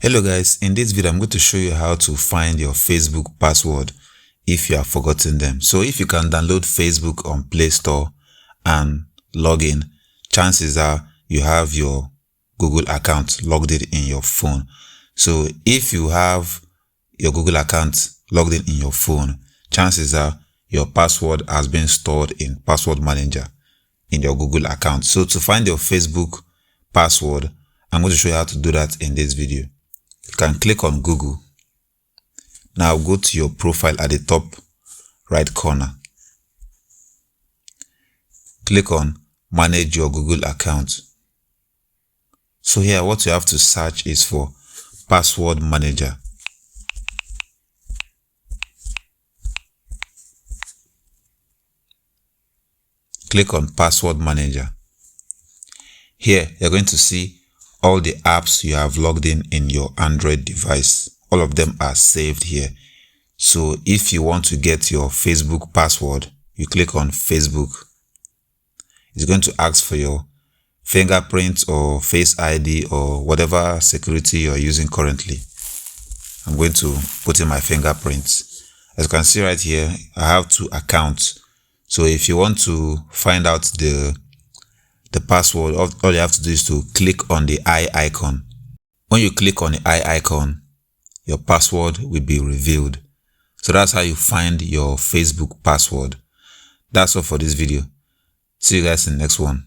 Hello guys, in this video I'm going to show you how to find your Facebook password if you have forgotten them. So if you can download Facebook on Play Store and log in, chances are you have your Google account logged in your phone. So if you have your Google account logged in your phone, chances are your password has been stored in Password Manager in your Google account. So to find your Facebook password, I'm going to show you how to do that in this video. You can click on Google. Now go to your profile at the top right corner. Click on Manage your Google account. So here what you have to search is for Password Manager. Click on Password Manager. Here you're going to see all the apps you have logged in your Android device. All of them are saved here. So if you want to get your Facebook password, you click on Facebook. It's going to ask for your fingerprint or Face ID or whatever security you're using currently. I'm going to put in my fingerprints. As you can see right here, I have 2 accounts. So if you want to find out the password, all you have to do is to click on the eye icon. When you click on the eye icon, your password will be revealed. So that's how you find your Facebook password. That's all for this video. See you guys in the next one.